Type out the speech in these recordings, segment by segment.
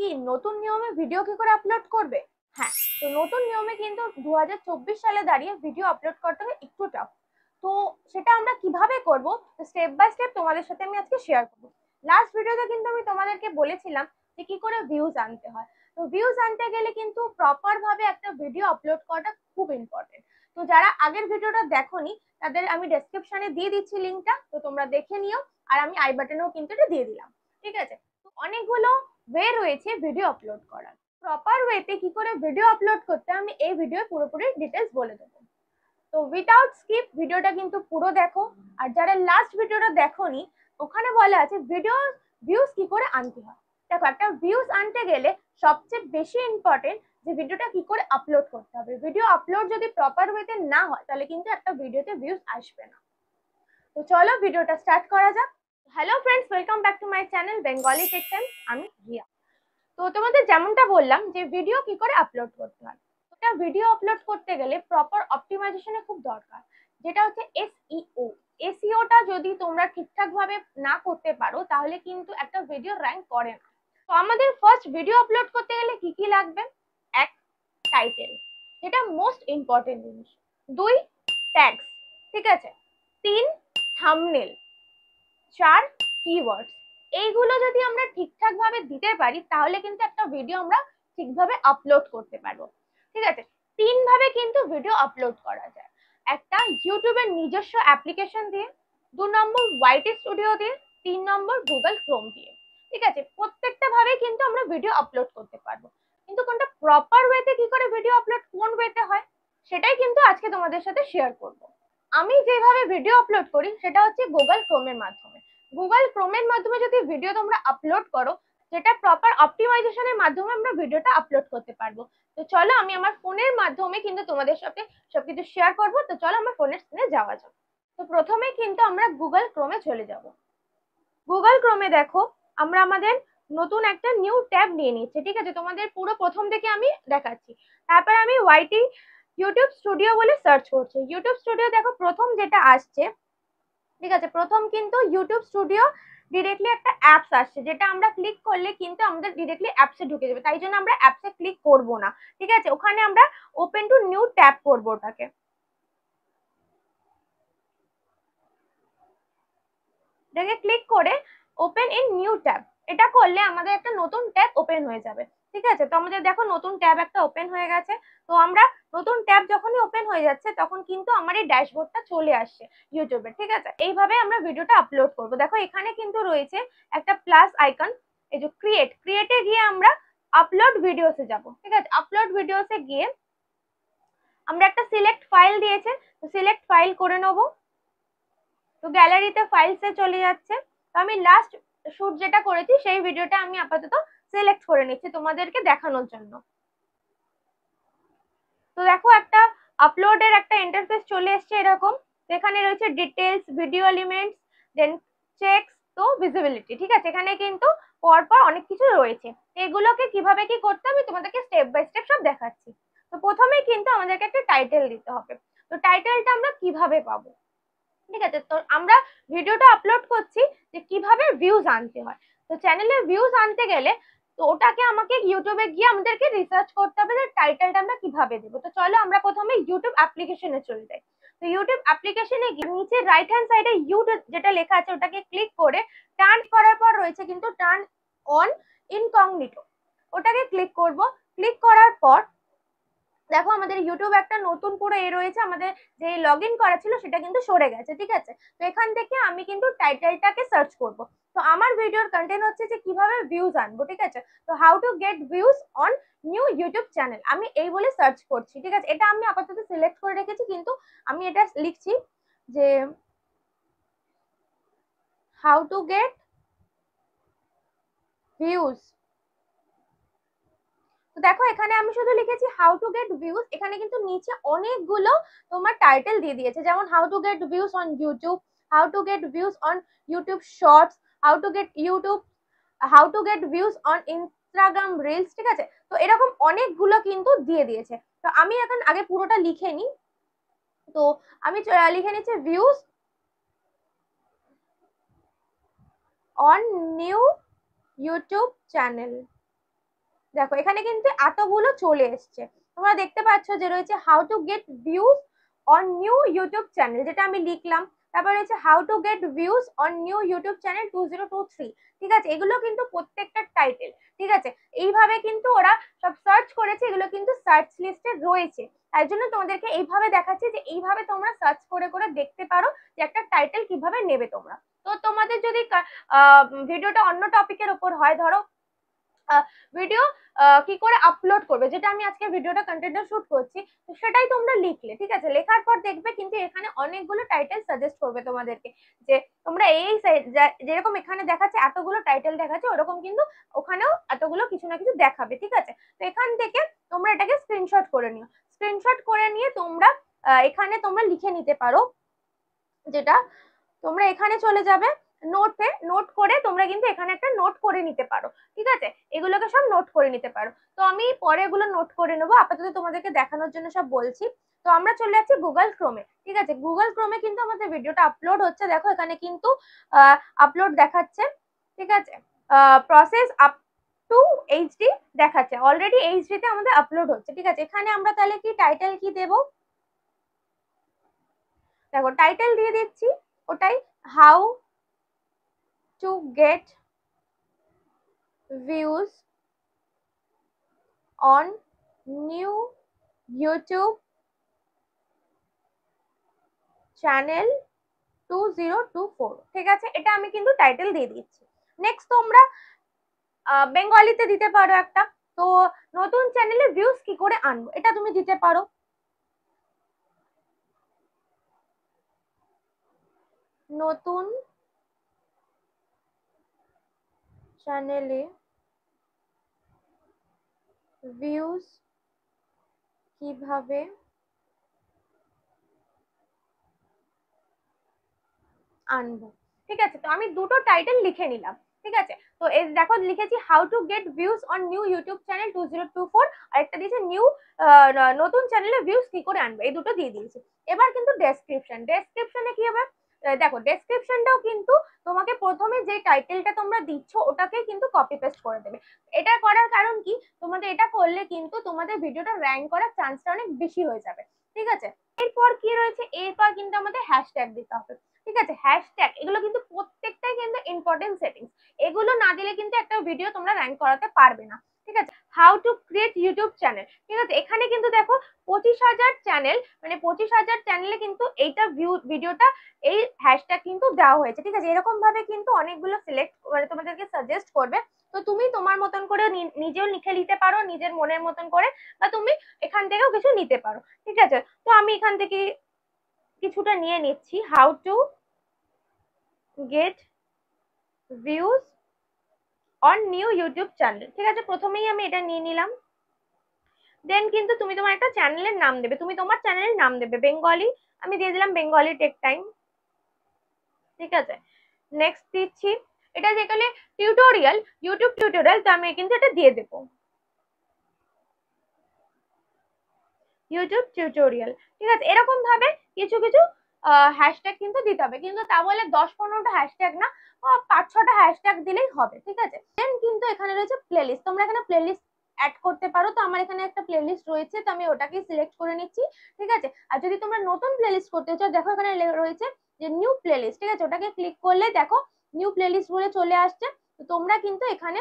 কি নতুন নিয়মে ভিডিও কি করে আপলোড করবে? হ্যাঁ, তো নতুন নিয়মে কিন্তু 2024 সালে দাঁড়িয়ে ভিডিও আপলোড করতে হবে একটু টাফ। তো সেটা আমরা কিভাবে করব, স্টেপ বাই স্টেপ তোমাদের সাথে আমি আজকে শেয়ার করব। লাস্ট ভিডিওতে কিন্তু আমি তোমাদেরকে বলেছিলাম যে কি করে ভিউজ আনতে হয়। তো ভিউজ আনতে গেলে কিন্তু প্রপার ভাবে একটা ভিডিও আপলোড করাটা খুব ইম্পর্টেন্ট। তো যারা আগের ভিডিওটা দেখোনি তাদের আমি ডেসক্রিপশনে দিয়ে দিচ্ছি লিঙ্কটা, তো তোমরা দেখে নিও। আর আমি আই বাটনেও কিন্তু এটা দিয়ে দিলাম। ঠিক আছে, তো অনেকগুলো ওয়ে রয়েছে ভিডিও আপলোড করার। প্রপার ওয়েতে কি করে ভিডিও আপলোড করতে আমি এই ভিডিও পুরোপুরি ডিটেলস বলে দেবো। তো উইদাউট স্কিপ ভিডিওটা কিন্তু পুরো দেখো। আর যারা লাস্ট ভিডিওটা দেখোনি ওখানে বলা আছে ভিডিও ভিউজ কি করে আনতে হয়। দেখো, একটা ভিউজ আনতে গেলে সবচেয়ে বেশি ইম্পর্টেন্ট যে ভিডিওটা কি করে আপলোড করতে হবে। ভিডিও আপলোড যদি প্রপার ওয়েতে না হয় তাহলে কিন্তু একটা ভিডিওতে ভিউজ আসবে না। তো চলো ভিডিওটা স্টার্ট করা যাক। Hello friends, welcome back to my channel Bengali tech time. আমি রিয়া। তো তোমাদের যেমনটা বললাম যে ভিডিও কি করে আপলোড করতে হয়, একটা ভিডিও আপলোড করতে গেলে প্রপার অপটিমাইজেশনের খুব দরকার, যেটা হচ্ছে এসইও। এসইওটা যদি তোমরা ঠিকঠাক ভাবে না করতে পারো তাহলে কিন্তু একটা ভিডিও র্যাঙ্ক করে না। তো আমাদের ফার্স্ট ভিডিও আপলোড করতে গেলে কি কি লাগবে? এক, টাইটেল, যেটা মোস্ট ইম্পর্টেন্ট জিনিস। দুই, ট্যাগস, ঠিক আছে। তিন, থাম্বনেল। চার, কিওয়ার্ডস। এইগুলো যদি আমরা ঠিকঠাক ভাবে দিতে পারি তাহলে কিন্তু একটা ভিডিও আমরা ঠিকভাবে আপলোড করতে পারবো। ঠিক আছে, তিন ভাবে কিন্তু ভিডিও আপলোড করা যায়। একটা, ইউটিউবের নিজস্ব অ্যাপ্লিকেশন দিয়ে। 2 নম্বর, ওয়াইটি স্টুডিও দিয়ে। 3 নম্বর, গুগল ক্রোম দিয়ে। ঠিক আছে, প্রত্যেকটা ভাবে কিন্তু আমরা ভিডিও আপলোড করতে পারবো। কিন্তু কোনটা প্রপার ওয়েতে কি করে ভিডিও আপলোড কোন ওয়েতে হয় সেটাই কিন্তু আজকে তোমাদের সাথে শেয়ার করব। আমি যেভাবে ভিডিও আপলোড করি সেটা হচ্ছে গুগল ক্রোমের মাধ্যমে। গুগল ক্রোমের মাধ্যমে যদি ভিডিও তোমরা আপলোড করো, যেটা প্রপার অপটিমাইজেশনের মাধ্যমে আমরা ভিডিওটা আপলোড করতে পারবো। তো চলো আমি আমার ফোনের মাধ্যমে কিন্তু তোমাদের সাথে সবকিছু শেয়ার করবো। তো চলো আমার ফোনের স্ক্রিনে যাওয়া যাক। তো প্রথমে কিন্তু আমরা গুগল ক্রোমে চলে যাব। গুগল ক্রোমে দেখো আমরা আমাদের নতুন একটা নিউ ট্যাব নিয়ে নিচ্ছি। ঠিক আছে, তোমাদের পুরো প্রথম থেকে আমি দেখাচ্ছি। তারপর আমি ওয়াইটি ইউটিউব স্টুডিও বলে সার্চ করছি। ইউটিউব স্টুডিও দেখো প্রথম যেটা আসছে। ঠিক আছে, প্রথম কিন্তু ইউটিউব স্টুডিও ডিরেক্টলি একটা অ্যাপস আসছে, যেটা আমরা ক্লিক করলে কিন্তু আমাদের ডিরেক্টলি অ্যাপসে ঢুকে যাবে। তাই জন্য আমরা অ্যাপসে ক্লিক করব না। ঠিক আছে, ওখানে আমরা ওপেন টু নিউ ট্যাব করবো ওটাকে। এটাকে ক্লিক করে ওপেন ইন নিউ ট্যাব, এটা করলে আমাদের একটা নতুন ট্যাব ওপেন হয়ে যাবে। ঠিক আছে, তো আমাদের দেখো নতুন ট্যাব একটা ওপেন হয়ে গেছে। তো আমরা নতুন ট্যাব যখনই ওপেন হয়ে যাচ্ছে তখন কিন্তু আমার এই ড্যাশবোর্ডটা চলে আসছে ইউটিউবে। ঠিক আছে, এইভাবে আমরা ভিডিওটা আপলোড করব। দেখো এখানে কিন্তু রয়েছে একটা প্লাস আইকন, এই যে ক্রিয়েটে গিয়ে আমরা আপলোড ভিডিওসে যাব। ঠিক আছে, আপলোড ভিডিওসে গিয়ে আমরা একটা সিলেক্ট ফাইল দিয়েছে, তো সিলেক্ট ফাইল করে নেবো। তো গ্যালারিতে ফাইলসে চলে যাচ্ছে। তো আমি লাস্ট শুট যেটা করেছি সেই ভিডিওটা আমি আপাতত সিলেক্ট করে নিচ্ছি তোমাদেরকে দেখানোর জন্য। তো দেখো একটা আপলোডের একটা ইন্টারফেস চলে এসছে এরকম। এখানে রয়েছে ডিটেলস, ভিডিও এলিমেন্টস, দেন চেকস, তো ভিজিবিলিটি। ঠিক আছে, এখানে কিন্তু পরপর অনেক কিছু রয়েছে। এগুলোকে কিভাবে কি করতে হবে তোমাদেরকে স্টেপ বাই স্টেপ সব দেখাচ্ছি। তো প্রথমেই কিন্তু আমাদেরকে একটা টাইটেল দিতে হবে। তো টাইটেলটা আমরা কিভাবে পাবো? ঠিক আছে, তো আমরা ভিডিওটা আপলোড করছি যে কিভাবে ভিউজ আনতে হয়। তো চ্যানেলে ভিউজ আনতে গেলে তো ওটাকে আমাকে ইউটিউবে গিয়ে আমাদেরকে রিসার্চ করতে হবে যে টাইটেলটা আমরা কিভাবে দেবো। তো চলো আমরা প্রথমে ইউটিউব অ্যাপ্লিকেশনে চলে যাই। তো ইউটিউব অ্যাপ্লিকেশনে গিয়ে নিচে রাইট হ্যান্ড সাইডে ইউটিউব যেটা লেখা আছে ওটাকে ক্লিক করে টার্ন করার পর রয়েছে কিন্তু টার্ন অন ইনকগনিটো, ওটাকে ক্লিক করব। ক্লিক করার পর দেখো আমাদের ইউটিউব একটা নতুন পুরো রয়েছে, আমাদের যে লগ ইন করা ছিল সেটা কিন্তু সরে গেছে। ঠিক আছে, তো এখান থেকে আমি কিন্তু টাইটেলটাকে সার্চ করব। তো আমার ভিডিওর কন্টেন্ট হচ্ছে যে কিভাবে ভিউজ আনবো। ঠিক আছে, তো how to get views on new YouTube channel, আমি এই বলে সার্চ করছি। ঠিক আছে, এটা আমি আপাতত সিলেক্ট করে রেখেছি, কিন্তু আমি এটা লিখছি যে হাউ টু গেট ভিউজ। তো দেখো এখানে আমি শুধু লিখেছি হাউ টু গেট ভিউজ, এখানে কিন্তু নিচে অনেকগুলো তোমার টাইটেল দিয়ে দিয়েছে, যেমন how to get views on YouTube, how to get views on YouTube shorts, how to get YouTube, how to get views on Instagram reels. ঠিক আছে, তো এরকম অনেকগুলো কিন্তু দিয়ে দিয়েছে। তো আমি এখন আগে পুরোটা লিখে নিই। তো আমি লিখে নিচ্ছি views on new YouTube channel. দেখো এখানে কিন্তু এতগুলো চলে এসছে, তোমরা দেখতে পাচ্ছ যে রয়েছে how to get views on new YouTube channel, যেটা আমি লিখলাম। তারপর রয়েছে how to get views on new YouTube channel 2023। ঠিক আছে, এগুলো কিন্তু প্রত্যেকটা টাইটেল। ঠিক আছে, এইভাবে কিন্তু ওরা সব সার্চ করেছে, এগুলো কিন্তু সার্চ লিস্টে রয়েছে। তাই জন্য তোমাদেরকে এইভাবে দেখাচ্ছি যে এইভাবে তোমরা সার্চ করে করে দেখতে পারো যে একটা টাইটেল কিভাবে নেবে তোমরা। তো তোমাদের যদি ভিডিওটা অন্য টপিকের উপর হয়, ধরো ভিডিও কি করে আপলোড করবে, যেটা আমি আজকে ভিডিওটা কন্টেন্টটা শুট করছি, তো সেটাই তোমরা লিখলে। ঠিক আছে, লেখার পর দেখবে কিন্তু এখানে অনেকগুলো টাইটেল সাজেস্ট করবে তোমাদেরকে, যে তোমরা এই যেরকম এখানে দেখাচ্ছে এতগুলো টাইটেল দেখাচ্ছে, ওরকম কিন্তু ওখানেও এতগুলো কিছু না কিছু দেখাবে। ঠিক আছে, তো এখান থেকে তোমরা এটাকে স্ক্রিনশট করে নিও। স্ক্রিনশট করে নিয়ে তোমরা এখানে তোমরা লিখে নিতে পারো, যেটা তোমরা এখানে চলে যাবে নোটে, নোট করে তোমরা কিন্তু এখানে একটা নোট করে নিতে পারো। ঠিক আছে, এগুলোকে সব নোট করে নিতে পারো। তো আমি পরে এগুলো নোট করে নেবো, আপাতত তোমাদেরকে দেখানোর জন্য সব বলছি। তো আমরা চলে যাচ্ছি গুগল ক্রোমে। ঠিক আছে, গুগল ক্রোমে কিন্তু আমাদের ভিডিওটা আপলোড হচ্ছে, দেখো এখানে কিন্তু আপলোড দেখাচ্ছে। ঠিক আছে, প্রসেস আপ টু এইচডি দেখাচ্ছে, অলরেডি এইচডি তে আমাদের আপলোড হচ্ছে। ঠিক আছে, এখানে আমরা তাহলে কি টাইটেল কি দেবো, দেখো টাইটেল দিয়ে দিচ্ছি ওটাই, how to get views on new YouTube channel 2024। ঠিক আছে, এটা আমি কিন্তু টাইটেল দিয়ে দিচ্ছি। নেক্সট তোমরা বেঙ্গলিতে দিতে পারো একটা, তো নতুন চ্যানেলে ভিউজ কি করে আনবো, এটা তুমি দিতে পারো। নতুন চ্যানেলে ভিউজ কিভাবে আনবো। ঠিক আছে, তো আমি দুটো টাইটেল লিখে নিলাম। ঠিক আছে, তো এই দেখো লিখেছি how to get views on new YouTube channel 2024, আর একটা দিয়েছে নিউ নতুন চ্যানেলে ভিউজ কি করে আনবো, এই দুটো দিয়ে দিয়েছি। এবার কিন্তু ডেসক্রিপশন, ডেসক্রিপশনে কি হবে, দেখো ডেসক্রিপশনটাও কিন্তু তোমাকে প্রথমে যে টাইটেলটা তোমরা দিচ্ছ ওটাকেই কিন্তু কপি পেস্ট করে দেবে। এটা করার কারণ কি, তোমাদের এটা করলে কিন্তু তোমাদের ভিডিওটা র্যাঙ্ক করার চান্সটা অনেক বেশি হয়ে যাবে। ঠিক আছে, এরপর কি রয়েছে, এরপর কিন্তু আমাদের হ্যাশট্যাগ দিতে হবে। ঠিক আছে, হ্যাশট্যাগ এগুলো কিন্তু প্রত্যেকটাই কিন্তু ইম্পর্টেন্ট সেটিংস, এগুলো না দিলে কিন্তু একটা ভিডিও তোমরা র্যাঙ্ক করাতে পারবে না। ঠিক আছে, how to create YouTube channel. ঠিক আছে, এখানে কিন্তু দেখো 25,000 চ্যানেল, মানে 25,000 চ্যানেলে কিন্তু এইটা ভিডিওটা এই হ্যাশট্যাগ কিন্তু দেওয়া হয়েছে। ঠিক আছে, এরকম ভাবে কিন্তু অনেকগুলো সিলেক্ট মানে তোমাদেরকে সাজেস্ট করবে, তো তুমি তোমার মতন করে নিজেও লিখে নিতে পারো নিজের মনের মতন করে, বা তুমি এখান থেকেও কিছু নিতে পারো। ঠিক আছে, তো আমি এখান থেকে কিছুটা নিয়ে নিচ্ছি, how to get views on new YouTube channel. ঠিক আছে, প্রথমেই আমি এটা নিয়ে নিলাম। দেন কিন্তু তুমি তোমার একটা চ্যানেলের নাম দেবে, তুমি তোমার চ্যানেলের নাম দেবে বেঙ্গলি, আমি দিয়ে দিলাম বেঙ্গলি টেক টাইম। ঠিক আছে, নেক্সট দিচ্ছি, এটা যেখানে টিউটোরিয়াল, ইউটিউব টিউটোরিয়াল, তো আমি কিন্তু এটা দিয়ে দেবো ইউটিউব টিউটোরিয়াল। ঠিক আছে, এরকম ভাবে কিছু কিছু হ্যাশট্যাগ কিন্তু দিতে হবে, কিন্তু তা বলে 10-15টা হ্যাশট্যাগ না, 5-6টা হ্যাশট্যাগ দিলেই হবে। ঠিক আছে, দেন কিন্তু এখানে রয়েছে প্লেলিস্ট, তোমরা এখানে প্লেলিস্ট অ্যাড করতে পারো, তো আমার এখানে একটা প্লেলিস্ট রয়েছে, তো আমি ওটাকে সিলেক্ট করে নিচ্ছি। ঠিক আছে, আর যদি তোমরা নতুন প্লেলিস্ট করতে চাও, দেখো এখানে রয়েছে যে নিউ প্লেলিস্ট। ঠিক আছে, ওটাকে ক্লিক করলে দেখো নিউ প্লেলিস্ট বলে চলে আসছে, তো তোমরা কিন্তু এখানে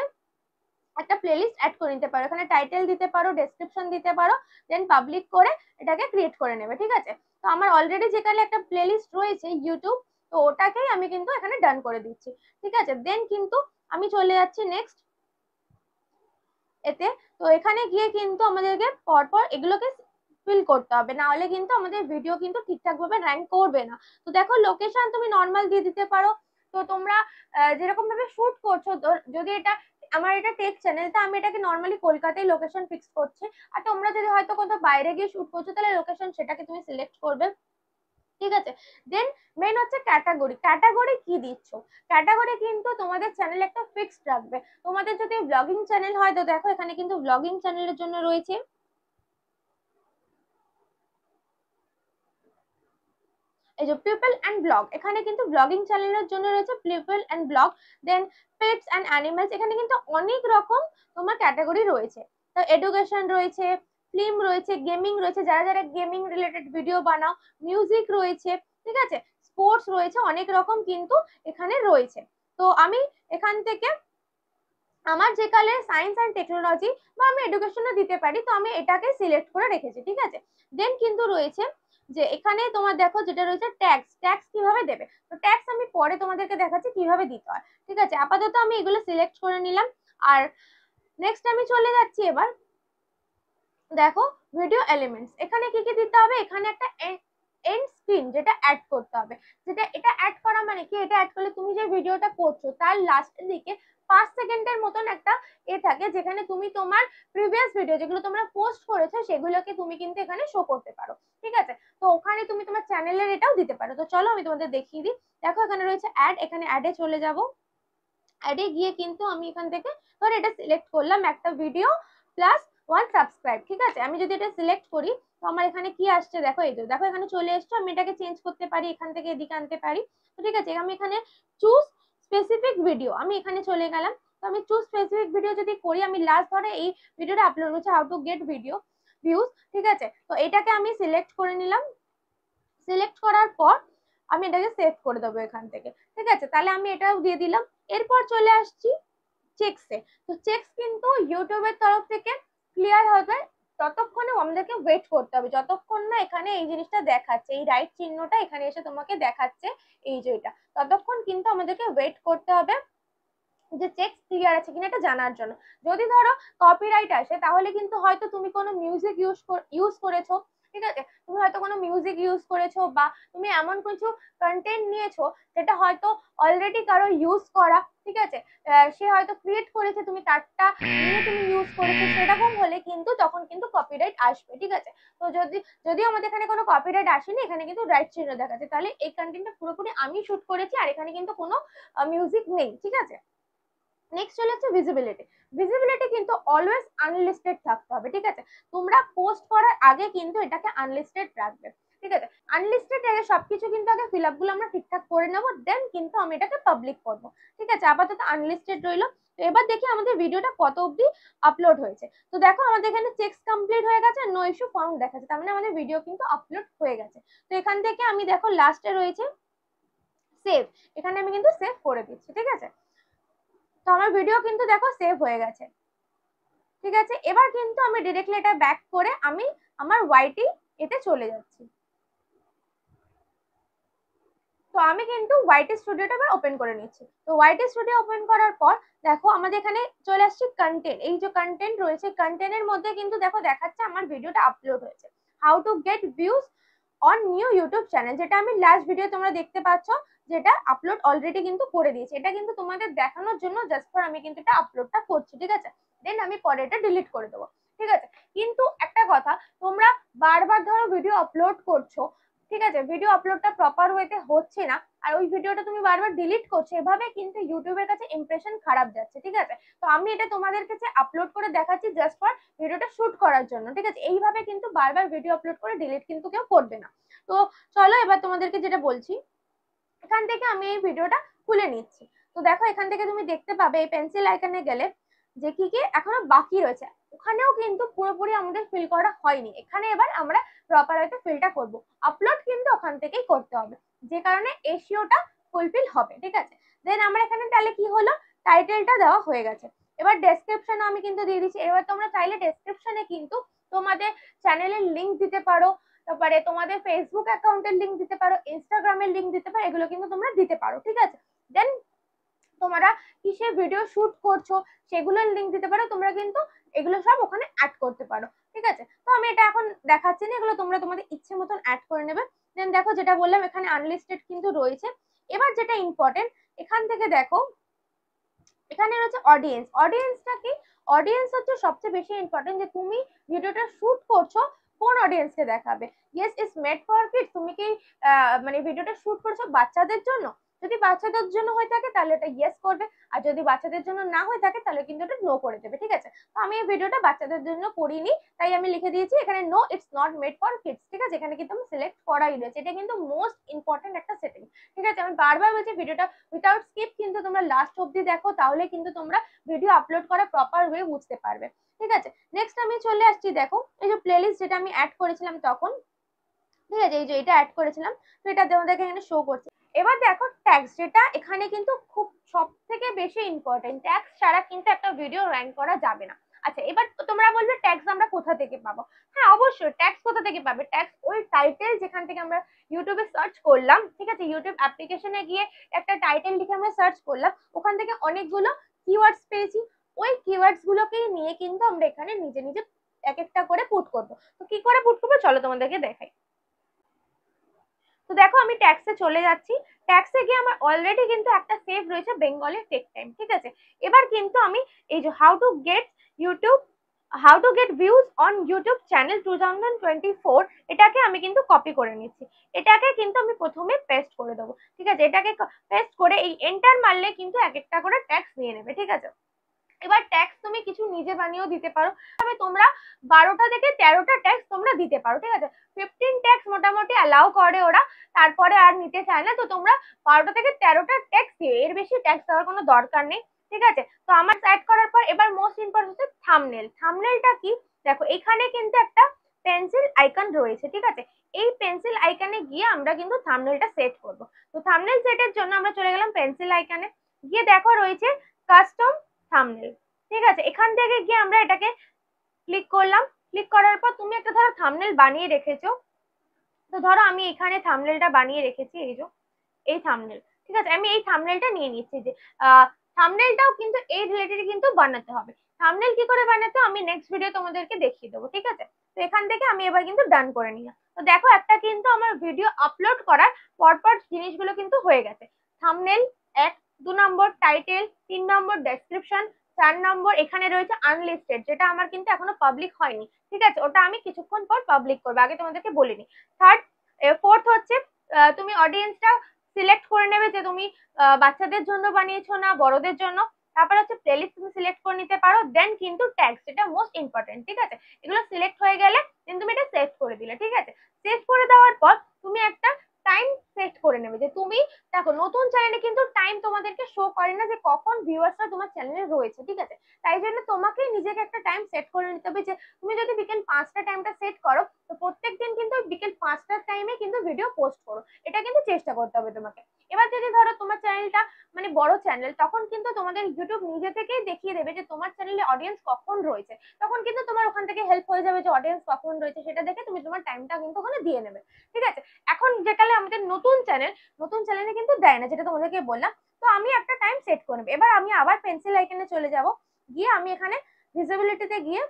একটা প্লেলিস্ট অ্যাড করে নিতে পারো, এখানে টাইটেল দিতে পারো, ডেসক্রিপশন দিতে পারো, দেন পাবলিক করে এটাকে ক্রিয়েট করে নেবে। ঠিক আছে, তো আমার অলরেডি যেখানে একটা প্লেলিস্ট রয়েছে ইউটিউব, তো ওটাকেই আমি কিন্তু এখানে ডান করে দিচ্ছি। ঠিক আছে, দেন কিন্তু আমি চলে যাচ্ছি নেক্সট এতে, তো এখানে গিয়ে কিন্তু আমাদেরকে পরপর এগুলোকে ফিল করতে হবে, না হলে কিন্তু আমাদের ভিডিও কিন্তু ঠিকঠাক ভাবে র্যাঙ্ক করবে না। তো দেখো লোকেশন তুমি নর্মাল দিয়ে দিতে পারো, তো তোমরা যেরকম ভাবে শুট করছো, যদি এটা আমার এটা টেক চ্যানেল, তো আমি এটাকে নর্মালি কলকাতায় লোকেশন ফিক্স করছি, আর তোমরা যদি হয়তো কোথাও বাইরে গিয়ে শুট করছো তাহলে লোকেশন সেটাকে তুমি সিলেক্ট করবে। ঠিক আছে, দেন মেন হচ্ছে ক্যাটাগরি, ক্যাটাগরি কি দিচ্ছ, ক্যাটাগরি কিন্তু তোমাদের চ্যানেল একটা ফিক্সড রাখবে। তোমাদের যদি ব্লগিং চ্যানেল হয়, তো দেখো এখানে কিন্তু ব্লগিং চ্যানেলের জন্য রয়েছে এই যে পিপল অ্যান্ড ব্লগ, এখানে কিন্তু ব্লগিং চ্যানেলের জন্য রয়েছে people and blog. Then pets and animals, এখানে কিন্তু অনেক রকম তোমার ক্যাটাগরি রয়েছে। তো এডুকেশন রয়েছে, ফিল্ম রয়েছে, গেমিং রয়েছে, যারা যারা গেমিং রিলেটেড ভিডিও বানাও, মিউজিক রয়েছে, ঠিক আছে, স্পোর্টস রয়েছে, অনেক রকম কিন্তু এখানে রয়েছে। তো আমি এখান থেকে আমার যে কালে সায়েন্স অ্যান্ড টেকনোলজি বা আমি এডুকেশনও দিতে পারি, তো আমি এটাকে সিলেক্ট করে রেখেছি, ঠিক আছে। দেন কিন্তু রয়েছে যে এখানে তোমার দেখো যেটা রয়েছে ট্যাক্স, ট্যাক্স কিভাবে দেবে, তো ট্যাক্স আমি পরে তোমাদেরকে দেখাচ্ছি কিভাবে দিতে হয়, ঠিক আছে। আপাতত আমি এগুলো সিলেক্ট করে নিলাম। আর নেক্সট আমি চলে যাচ্ছি এবার, দেখো ভিডিও এলিমেন্টস, এখানে কি কি দিতে হবে, এখানে একটা এন্ড স্ক্রিন যেটা অ্যাড করতে হবে। যেটা এটা অ্যাড করা মানে কি, এটা অ্যাড করলে তুমি যে ভিডিওটা করছো তার লাস্টের দিকে 5 সেকেন্ডের মতন একটা থাকে, যেখানে তুমি তোমার প্রিভিয়াস ভিডিও যেগুলো তোমরা পোস্ট করেছো সেগুলোকে তুমি কিন্তু এখানে শো করতে পারো, ঠিক আছে। তো ওখানে তুমি তোমার চ্যানেলের এটাও দিতে পারো। তো চলো আমি তোমাদের দেখিয়ে দিই। দেখো এখানে রয়েছে অ্যাড, এখানে অ্যাডে চলে যাব। অ্যাডে গিয়ে কিন্তু আমি এখান থেকে ধর এটা সিলেক্ট করলাম, একটা ভিডিও প্লাস 1 সাবস্ক্রাইব, ঠিক আছে। আমি যদি এটা সিলেক্ট করি তো আমার এখানে কি আসছে দেখো, এই যে দেখো এখানে চলে এসছে। আমি এটাকে চেঞ্জ করতে পারি, এখান থেকে এদিকে আনতে পারি, তো ঠিক আছে। আমি এখানে চুজ স্পেসিফিক ভিডিও, আমি এখানে চলে গেলাম। তো আমি চুজ স্পেসিফিক ভিডিও যদি করি, আমি লাস্ট ধরে এই ভিডিওটা আপলোড করছি, how to gate video views, ঠিক আছে। তো এটাকে আমি সিলেক্ট করে নিলাম। সিলেক্ট করার পর আমি এটাকে সেভ করে দেবো এখান থেকে, ঠিক আছে। তাহলে আমি এটাও দিয়ে দিলাম। এরপর চলে আসছি চেকসে। তো চেকস কিন্তু ইউটিউবের তরফ থেকে ক্লিয়ার হবে, ততক্ষণে আমাদেরকে ওয়েট করতে হবে, যতক্ষণ না এখানে এই জিনিসটা দেখাচ্ছে, এই রাইট চিহ্নটা এখানে এসে তোমাকে দেখাচ্ছে, এই যে এটা, ততক্ষণ কিন্তু আমাদেরকে ওয়েট করতে হবে যে চেক ক্লিয়ার আছে কিনা এটা জানার জন্য। যদি ধরো কপিরাইট আসে তাহলে কিন্তু হয়তো তুমি কোনো মিউজিক ইউজ করেছো, ঠিক আছে, তুমি হয়তো কোনো মিউজিক ইউজ করেছো বা তুমি এমন কিছু কন্টেন্ট নিয়েছো যেটা হয়তো অলরেডি কারো ইউজ করা, ঠিক আছে, সে হয়তো ক্রিয়েট করেছে, তুমি তারটা নিয়ে তুমি ইউজ করেছো, সেরকম হলে কিন্তু তখন কিন্তু কপিরাইট আসবে, ঠিক আছে। তো যদি আমাদের এখানে কোনো কপিরাইট আসেনি, এখানে কিন্তু রাইট চিহ্ন দেখাচ্ছে, তাহলে এই কন্টেন্টটা পুরোপুরি আমি শুট করেছি আর এখানে কিন্তু কোনো মিউজিক নেই, ঠিক আছে। নেক্সট চলে হচ্ছে ভিজিবিলিটি। ভিজিবিলিটি কিন্তু অলওয়েজ আনলিস্টেড থাকতে হবে, ঠিক আছে। তোমরা পোস্ট করার আগে কিন্তু এটাকে আনলিস্টেড রাখবে, ঠিক আছে। আনলিস্টেড রেখে সবকিছু কিন্তু আগে ফিল আপ গুলো আমরা ঠিকঠাক করে নেবো, দেন কিন্তু আমি এটাকে পাবলিক করবো, ঠিক আছে। আপাতত আনলিস্টেড রইলো। তো এবার দেখি আমাদের ভিডিওটা কত অবধি আপলোড হয়েছে। তো দেখো আমাদের এখানে চেকস কমপ্লিট হয়ে গেছে, নো ইস্যু ফাউন্ড দেখাচ্ছে, তার মানে আমাদের ভিডিও কিন্তু আপলোড হয়ে গেছে। তো এখান থেকে আমি দেখো লাস্টে রয়েছে সেভ, এখানে আমি কিন্তু সেভ করে দিচ্ছি, ঠিক আছে। তো আমার ভিডিও কিন্তু দেখো সেভ হয়ে গেছে, ঠিক আছে। এবার কিন্তু আমি ডিরেক্টলি এটা ব্যাক করে আমি আমার ওয়াইটি এতে চলে যাচ্ছি। তো আমি কিন্তু ওয়াইটি স্টুডিওটা এবার ওপেন করে নিচ্ছি। তো ওয়াইটি স্টুডিও ওপেন করার পর দেখো আমাদের এখানে চলে আসছে কন্টেন্ট, এই যে কন্টেন্ট রয়েছে কন্টেন্টের মধ্যে কিন্তু দেখো দেখাচ্ছে আমার ভিডিওটা আপলোড হয়েছে, how to get views on new YouTube channel, যেটা আমি লাস্ট ভিডিও তোমরা দেখতে পাচ্ছ, যেটা আপলোড অলরেডি কিন্তু করে দিয়েছি। এটা কিন্তু তোমাদের দেখানোর জন্য জাস্ট ফর আমি কিন্তু এটা আপলোডটা করছি, ঠিক আছে। দেন আমি পরে এটা ডিলিট করে দেবো, ঠিক আছে। কিন্তু একটা কথা, তোমরা বারবার ধরো ভিডিও আপলোড করছো, ঠিক আছে, ভিডিও আপলোডটা প্রপার ওয়েতে হচ্ছে না আর ওই ভিডিওটা তুমি বারবার ডিলিট করছো, এভাবে কিন্তু ইউটিউবের কাছে ইমপ্রেশন খারাপ যাচ্ছে, ঠিক আছে। তো আমি এটা তোমাদের কাছে আপলোড করে দেখাচ্ছি জাস্ট ফর ভিডিওটা শুট করার জন্য, ঠিক আছে। এইভাবে কিন্তু বারবার ভিডিও আপলোড করে ডিলিট কিন্তু কেউ করবে না। তো চলো এবার তোমাদেরকে যেটা বলছি, এখান থেকে আমি এই ভিডিওটা খুলে নিচ্ছি। তো দেখো এখান থেকে তুমি দেখতে পাবে এই পেন্সিল আইকনে গেলে যে কি কি এখনো বাকি রয়েছে, ওখানেও কিন্তু পুরোপুরি আমাদের ফিল করা হয়নি। এখানে এবার আমরা প্রপার ওয়েতে ফিলটা করব, আপলোড কিন্তু ওখান থেকেই করতে হবে, যে কারণে এসইওটা ফুলফিল হবে, ঠিক আছে। দেন আমরা এখানে তাহলে কি হলো, টাইটেলটা দেওয়া হয়ে গেছে। এবার ডেসক্রিপশনও আমি কিন্তু দিয়ে দিচ্ছি। এবার তোমরা চাইলে ডেসক্রিপশনে কিন্তু তোমাদের চ্যানেলের লিংক দিতে পারো, তারপরে তোমাদের ফেসবুক অ্যাকাউন্টের লিংক দিতে পারো, ইনস্টাগ্রামের লিংক দিতে পারো, এগুলো কিন্তু তোমরা দিতে পারো, ঠিক আছে। দেন তোমরা কিসে ভিডিও শুট করছো সেগুলোর লিংক দিতে পারো, তোমরা কিন্তু এগুলো সব ওখানে অ্যাড করতে পারো, ঠিক আছে। তো আমি এটা এখন দেখাচ্ছি না, এগুলো তোমরা তোমাদের ইচ্ছে মতন অ্যাড করে নেবে। দেন দেখো যেটা বললাম এখানে আনলিস্টেড কিন্তু রয়েছে। এবার যেটা ইম্পর্টেন্ট, এখান থেকে দেখো এখানে রয়েছে অডিয়েন্স। অডিয়েন্সটা কি, অডিয়েন্স হচ্ছে সবচেয়ে বেশি ইম্পর্টেন্ট, যে তুমি ভিডিওটা শুট করছো কোন অডিয়েন্সকে দেখাবে। Yes it's made for kids, তুমি কি মানে ভিডিওটা শুট করছো বাচ্চাদের জন্য, যদি বাচ্চাদের জন্য হয়ে থাকে তাহলে এটা ইয়েস করবে, আর যদি বাচ্চাদের জন্য না হয়ে থাকে তাহলে কিন্তু এটা নো করে দেবে, ঠিক আছে। তো আমি এই ভিডিওটা বাচ্চাদের জন্য করিনি, তাই আমি লিখে দিয়েছি এখানে no, it's not made for kids, ঠিক আছে। এখানে কিন্তু আমি সিলেক্ট করাই রয়েছে, এটা কিন্তু মোস্ট ইম্পর্টেন্ট একটা সেটিং, ঠিক আছে। আমি বারবার বলছি ভিডিওটা উইথাউট স্কিপ কিন্তু তোমরা লাস্ট অব্দি দেখো, তাহলে কিন্তু তোমরা ভিডিও আপলোড করা প্রপার ওয়ে বুঝতে পারবে, ঠিক আছে। নেক্সট আমি চলে আসছি, দেখো এই যে প্লেলিস্ট যেটা আমি অ্যাড করেছিলাম তখন, ঠিক আছে, এই যে এটা অ্যাড করেছিলাম, তো এটা তোমাদেরকে এখানে শো করছে। এবার দেখো ট্যাক্স, যেটা এখানে কিন্তু খুব সব থেকে বেশি ইম্পর্টেন্ট, ট্যাক্স ছাড়া কিন্তু একটা ভিডিও র্যাঙ্ক করা যাবে না। আচ্ছা, এবার তোমরা বলবে ট্যাক্স আমরা কোথা থেকে পাবো? হ্যাঁ অবশ্যই, ট্যাক্স কোথা থেকে পাবে? ট্যাক্স ওই টাইটেল যেখান থেকে আমরা ইউটিউবে সার্চ করলাম, ঠিক আছে, ইউটিউব অ্যাপ্লিকেশনে গিয়ে একটা টাইটেল লিখে আমরা সার্চ করলাম, ওখান থেকে অনেকগুলো কিওয়ার্ডস পেয়েছি, ওই কিওয়ার্ডস গুলোকেই নিয়ে কিন্তু আমরা এখানে নিজে নিজে এক একটা করে পুট করবো। তো কি করে পুট করবো চলো তোমাদেরকে দেখাই। তো দেখো আমি ট্যাক্সে চলে যাচ্ছি, ট্যাক্সে গিয়ে আমার অলরেডি কিন্তু একটা সেভ রয়েছে বেঙ্গলি টেক টাইম, ঠিক আছে। এবার কিন্তু আমি এই যে how to get views on YouTube channel 2024, এটাকে আমি কিন্তু কপি করে নিচ্ছি, এটাকে কিন্তু আমি প্রথমে পেস্ট করে দেবো, ঠিক আছে। এটাকে পেস্ট করে এই এন্টার মারলে কিন্তু এক একটা করে ট্যাক্স নিয়ে নেবে, ঠিক আছে। এবার ট্যাক্স তুমি কিছু নিজে বানিয়েও দিতে পারো, তবে তোমরা 12টা থেকে 13টা ট্যাক্স তোমরা দিতে পারো, ঠিক আছে। 15 ট্যাক্স মোটামুটি অ্যালাউ করে ওরা, তারপরে আর নিতে চায় না, তো তোমরা 12টা থেকে 13টা ট্যাক্স দিও, এর বেশি ট্যাক্স দেওয়ার কোনো দরকার নেই, ঠিক আছে। তো আমার অ্যাড করার পর এবার মোস্ট ইম্পর্টেন্ট হচ্ছে থাম্বনেল। থাম্বনেলটা কি, দেখো এখানে কিন্তু একটা পেন্সিল আইকন রয়েছে, ঠিক আছে। এই পেন্সিল আইকনে গিয়ে আমরা কিন্তু থাম্বনেলটা সেট করব। তো থাম্বনেল সেটের জন্য আমরা চলে গেলাম পেন্সিল আইকনে, গিয়ে দেখো রয়েছে কাস্টম থাম্বনেল, ঠিক আছে। এখান থেকে গিয়ে আমরা এটাকে ক্লিক করলাম, ক্লিক করার পর তুমি একটা ধরো থাম্বনেল বানিয়ে রেখেছো, তো ধরো আমি এখানে থাম্বনেলটা বানিয়ে রেখেছি, এই যে এই থাম্বনেল, ঠিক আছে। আমি এই থাম্বনেলটা নিয়ে নিচ্ছি, যে থাম্বনেলটাও কিন্তু এই রিলেটেড কিন্তু বানাতে হবে। থাম্বনেল কি করে বানাতে আমি নেক্সট ভিডিও তোমাদেরকে দেখিয়ে দেবো, ঠিক আছে। তো এখান থেকে আমি এবার কিন্তু ডান করে নিলাম। তো দেখো একটা কিন্তু আমার ভিডিও আপলোড করার পরপর জিনিসগুলো কিন্তু হয়ে গেছে। থাম্বনেল 1, 2 নম্বর টাইটেল, 3 নম্বর ডেসক্রিপশন, 4 নম্বর এখানে রয়েছে আনলিস্টেড, যেটা আমার কিন্তু এখনো পাবলিক হয়নি, ঠিক আছে, ওটা আমি কিছুক্ষণ পর পাবলিক করবো, আগে তোমাদেরকে বলিনি। থার্ড, ফোর্থ হচ্ছে তুমি অডিয়েন্সটা সিলেক্ট করে নেবে যে তুমি বাচ্চাদের জন্য বানিয়েছো না বড়দের জন্য। তারপর হচ্ছে প্লেলিস্ট তুমি সিলেক্ট করে নিতে পারো, দেন কিন্তু ট্যাক্স, এটা মোস্ট ইম্পর্টেন্ট, ঠিক আছে। এগুলো সিলেক্ট হয়ে গেলে দেন তুমি এটা সেভ করে দিলে, ঠিক আছে। সেভ করে দেওয়ার পর তুমি একটা টাইম সেট করে নেবে, যে তুমি দেখো নতুন চ্যানেলে কিন্তু টাইম তোমাদেরকে শো করে না যে কখন ভিউয়ার্সরা তোমার চ্যানেলে রয়েছে, ঠিক আছে। তাই জন্য তোমাকেই নিজেকে একটা টাইম সেট করে নিতে হবে, যে তুমি যদি বিকেল 5টা টাইমটা সেট করো, তো প্রত্যেকদিন কিন্তু বিকেল 5টার টাইমে কিন্তু ভিডিও পোস্ট করো, এটা কিন্তু চেষ্টা করতে হবে তোমাকে। এবার যদি ধরো তোমার চ্যানেলটা মানে বড় চ্যানেল, তখন কিন্তু তোমাদের ইউটিউব নিজে থেকেই দেখিয়ে দেবে যে তোমার চ্যানেলে অডিয়েন্স কখন রয়েছে, তখন কিন্তু তোমার ওখান থেকে হেল্প হয়ে যাবে যে অডিয়েন্স কখন রয়েছে সেটা দেখে তুমি তোমার টাইমটা কিন্তু ওখানে দিয়ে নেবে, ঠিক আছে। এখন যেকালে আমাদের নতুন চ্যানেলে কিন্তু দেয় না, যেটা তোমাদেরকে বললাম। তো আমি একটা টাইম সেট করে নেবো। এবার আমি আবার পেন্সিল আইকনে চলে যাব, গিয়ে আমি এখানে ভিজিবিলিটিতে গিয়ে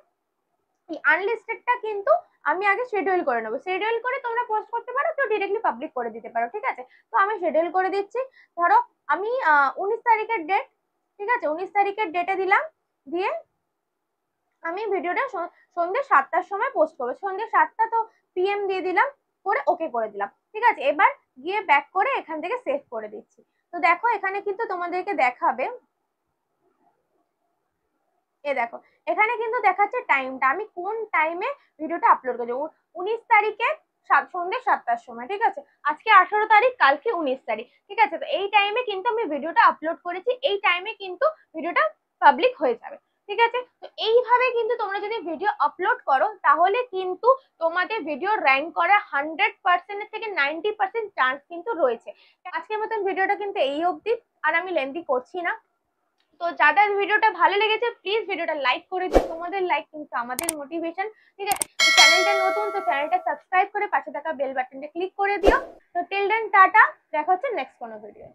এই আনলিস্টেডটা কিন্তু আমি আগে শিডিউল করে নেবো, শিডিউল করে তোমরা পোস্ট করতে পারো, তো ডিরেক্টলি পাবলিক করে দিতে পারো, ঠিক আছে। তো আমি শিডিউল করে দিচ্ছি, ধরো আমি 19 তারিখের ডেট, ঠিক আছে, 19 তারিখের ডেটে দিলাম, দিয়ে আমি ভিডিওটা সন্ধ্যে 7টার সময় পোস্ট করবো, সন্ধ্যে 7টা, তো PM দিয়ে দিলাম, করে ওকে করে দিলাম, ঠিক আছে। এবার গিয়ে ব্যাক করে এখান থেকে সেভ করে দিচ্ছি। তো দেখো এখানে কিন্তু তোমাদেরকে দেখাবে, দেখো এখানে কিন্তু দেখাচ্ছে টাইমটা, আমি কোন টাইমে ভিডিওটা আপলোড করছি, 19 তারিখে সন্ধ্যে 7টার সময়, ঠিক আছে। আজকে 18 তারিখ, কালকে 19 তারিখ, ঠিক আছে। তো এই টাইমে কিন্তু আমি ভিডিওটা আপলোড করেছি, এই টাইমে কিন্তু ভিডিওটা পাবলিক হয়ে যাবে, ঠিক আছে। তো এইভাবে কিন্তু তোমরা যদি ভিডিও আপলোড করো, তাহলে কিন্তু তোমাদের ভিডিও র্যাঙ্ক করা 100% থেকে 90% চান্স কিন্তু রয়েছে। আজকের মতন ভিডিওটা কিন্তু এই অবধি, আর আমি লেন্দি করছি না। তো যাদের ভিডিওটা ভালো লেগেছে প্লিজ ভিডিওটা লাইক করে দিও, তোমাদের লাইক কিন্তু আমাদের মোটিভেশন, ঠিক আছে। তো চ্যানেলটা নতুন, তো চ্যানেলটা সাবস্ক্রাইব করে পাশে থাকা বেল বাটনটা ক্লিক করে দিও। তো টিল দেন টাটা, দেখা হচ্ছে নেক্সট কোনো ভিডিও।